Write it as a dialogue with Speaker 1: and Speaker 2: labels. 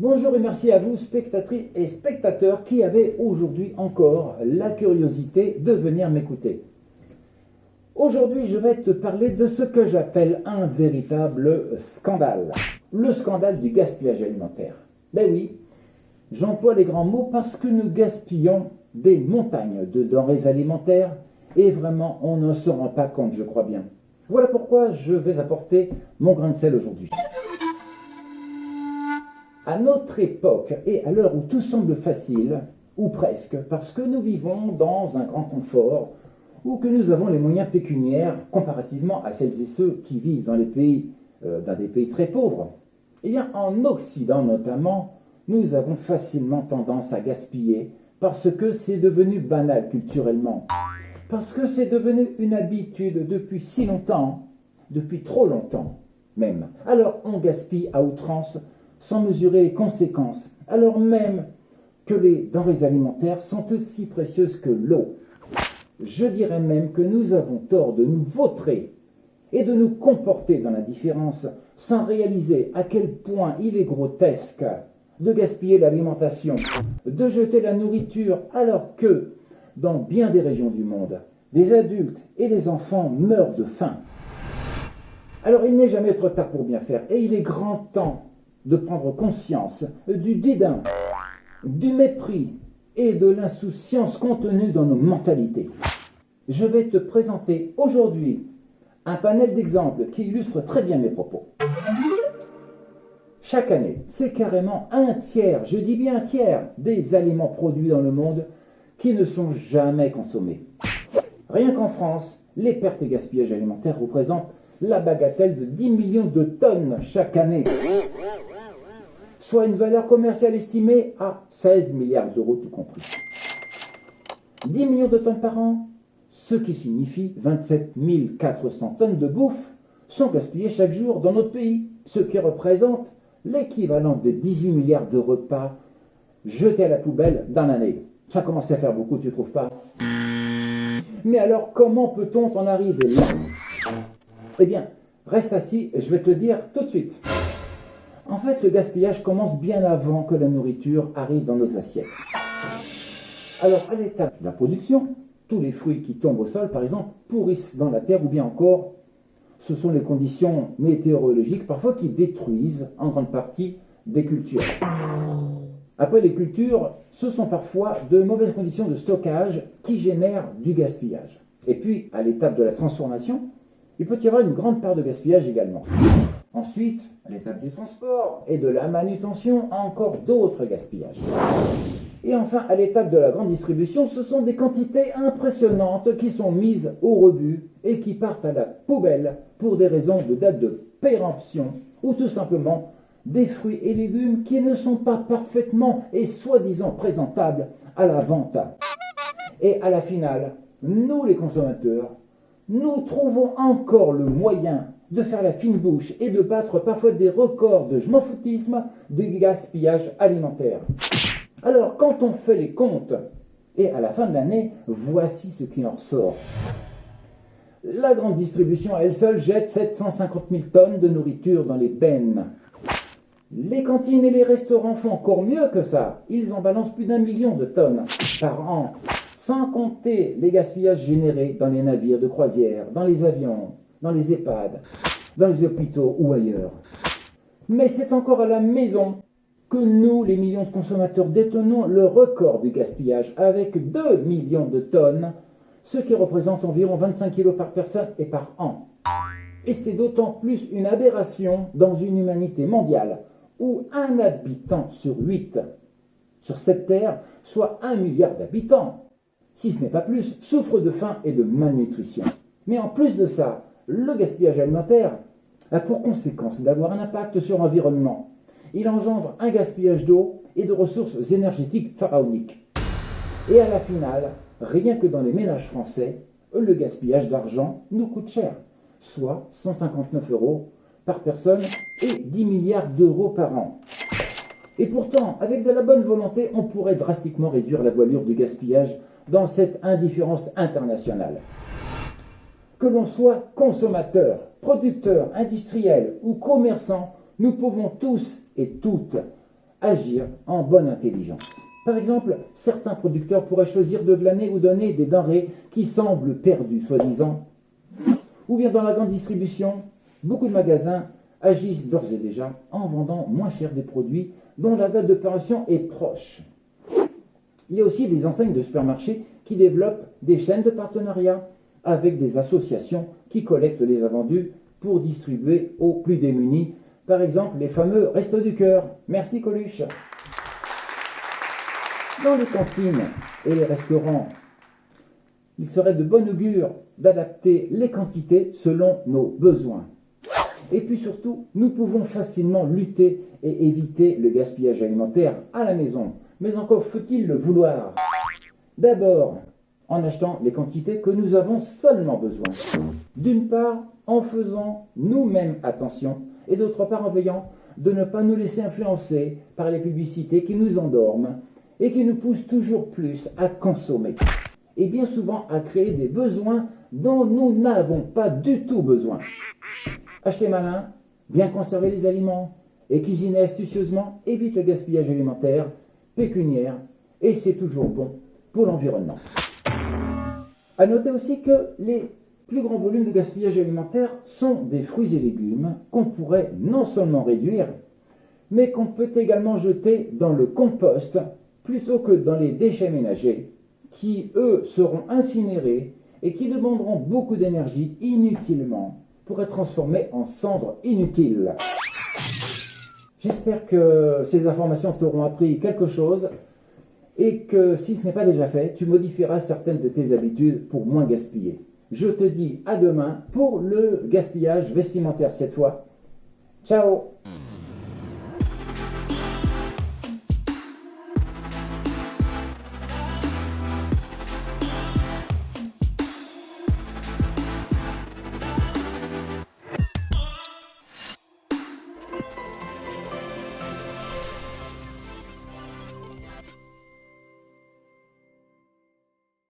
Speaker 1: Bonjour et merci à vous, spectatrices et spectateurs, qui avez aujourd'hui encore la curiosité de venir m'écouter. Aujourd'hui, je vais te parler de ce que j'appelle un véritable scandale. Le scandale du gaspillage alimentaire. Ben oui, j'emploie les grands mots parce que nous gaspillons des montagnes de denrées alimentaires et vraiment, on ne se rend pas compte, je crois bien. Voilà pourquoi je vais apporter mon grain de sel aujourd'hui. À notre époque et à l'heure où tout semble facile, ou presque, parce que nous vivons dans un grand confort, ou que nous avons les moyens pécuniaires comparativement à celles et ceux qui vivent dans des pays très pauvres, eh bien, en Occident notamment, nous avons facilement tendance à gaspiller parce que c'est devenu banal culturellement, parce que c'est devenu une habitude depuis si longtemps, depuis trop longtemps même. Alors on gaspille à outrance sans mesurer les conséquences, alors même que les denrées alimentaires sont aussi précieuses que l'eau. Je dirais même que nous avons tort de nous vautrer et de nous comporter dans l'indifférence sans réaliser à quel point il est grotesque de gaspiller l'alimentation, de jeter la nourriture alors que, dans bien des régions du monde, des adultes et des enfants meurent de faim. Alors il n'est jamais trop tard pour bien faire et il est grand temps de prendre conscience du dédain, du mépris et de l'insouciance contenue dans nos mentalités. Je vais te présenter aujourd'hui un panel d'exemples qui illustre très bien mes propos. Chaque année, c'est carrément un tiers, je dis bien un tiers, des aliments produits dans le monde qui ne sont jamais consommés. Rien qu'en France, les pertes et gaspillages alimentaires représentent la bagatelle de 10 millions de tonnes chaque année, soit une valeur commerciale estimée à 16 milliards d'euros tout compris. 10 millions de tonnes par an, ce qui signifie 27 400 tonnes de bouffe sont gaspillées chaque jour dans notre pays, ce qui représente l'équivalent de 18 milliards de repas jetés à la poubelle dans l'année. Ça commence à faire beaucoup, tu trouves pas? Mais alors, comment peut-on en arriver là? Eh bien, reste assis, je vais te le dire tout de suite. En fait, le gaspillage commence bien avant que la nourriture arrive dans nos assiettes. Alors, à l'étape de la production, tous les fruits qui tombent au sol, par exemple, pourrissent dans la terre, ou bien encore, ce sont les conditions météorologiques, parfois, qui détruisent en grande partie des cultures. Après les cultures, ce sont parfois de mauvaises conditions de stockage qui génèrent du gaspillage. Et puis, à l'étape de la transformation, il peut y avoir une grande part de gaspillage également. Ensuite, à l'étape du transport et de la manutention, encore d'autres gaspillages. Et enfin, à l'étape de la grande distribution, ce sont des quantités impressionnantes qui sont mises au rebut et qui partent à la poubelle pour des raisons de date de péremption ou tout simplement des fruits et légumes qui ne sont pas parfaitement et soi-disant présentables à la vente. Et à la finale, nous les consommateurs, nous trouvons encore le moyen de faire la fine bouche et de battre parfois des records de je m'en foutisme de gaspillage alimentaire. Alors, quand on fait les comptes, et à la fin de l'année, voici ce qui en ressort. La grande distribution à elle seule jette 750 000 tonnes de nourriture dans les bennes. Les cantines et les restaurants font encore mieux que ça. Ils en balancent plus d'1 million de tonnes par an, sans compter les gaspillages générés dans les navires de croisière, dans les avions, dans les EHPAD, dans les hôpitaux ou ailleurs. Mais c'est encore à la maison que nous, les millions de consommateurs, détenons le record du gaspillage avec 2 millions de tonnes, ce qui représente environ 25 kilos par personne et par an. Et c'est d'autant plus une aberration dans une humanité mondiale où un habitant sur 8 sur cette terre, soit 1 milliard d'habitants, si ce n'est pas plus, souffre de faim et de malnutrition. Mais en plus de ça, le gaspillage alimentaire a pour conséquence d'avoir un impact sur l'environnement. Il engendre un gaspillage d'eau et de ressources énergétiques pharaoniques. Et à la finale, rien que dans les ménages français, le gaspillage d'argent nous coûte cher, soit 159 € par personne et 10 milliards d'euros par an. Et pourtant, avec de la bonne volonté, on pourrait drastiquement réduire la voilure du gaspillage dans cette indifférence internationale. Que l'on soit consommateur, producteur, industriel ou commerçant, nous pouvons tous et toutes agir en bonne intelligence. Par exemple, certains producteurs pourraient choisir de glaner ou donner des denrées qui semblent perdues, soi-disant. Ou bien dans la grande distribution, beaucoup de magasins agissent d'ores et déjà en vendant moins cher des produits dont la date de parution est proche. Il y a aussi des enseignes de supermarchés qui développent des chaînes de partenariat avec des associations qui collectent les invendus pour distribuer aux plus démunis. Par exemple, les fameux Restos du Cœur. Merci Coluche. Dans les cantines et les restaurants, il serait de bon augure d'adapter les quantités selon nos besoins. Et puis surtout, nous pouvons facilement lutter et éviter le gaspillage alimentaire à la maison. Mais encore faut-il le vouloir. D'abord, en achetant les quantités que nous avons seulement besoin. D'une part, en faisant nous-mêmes attention, et d'autre part en veillant de ne pas nous laisser influencer par les publicités qui nous endorment et qui nous poussent toujours plus à consommer. Et bien souvent à créer des besoins dont nous n'avons pas du tout besoin. Acheter malin, bien conserver les aliments et cuisiner astucieusement évite le gaspillage alimentaire, pécuniaire, et c'est toujours bon pour l'environnement. À noter aussi que les plus grands volumes de gaspillage alimentaire sont des fruits et légumes qu'on pourrait non seulement réduire, mais qu'on peut également jeter dans le compost plutôt que dans les déchets ménagers, qui eux seront incinérés et qui demanderont beaucoup d'énergie inutilement pour être transformés en cendres inutiles. J'espère que ces informations t'auront appris quelque chose et que si ce n'est pas déjà fait, tu modifieras certaines de tes habitudes pour moins gaspiller. Je te dis à demain pour le gaspillage vestimentaire cette fois. Ciao!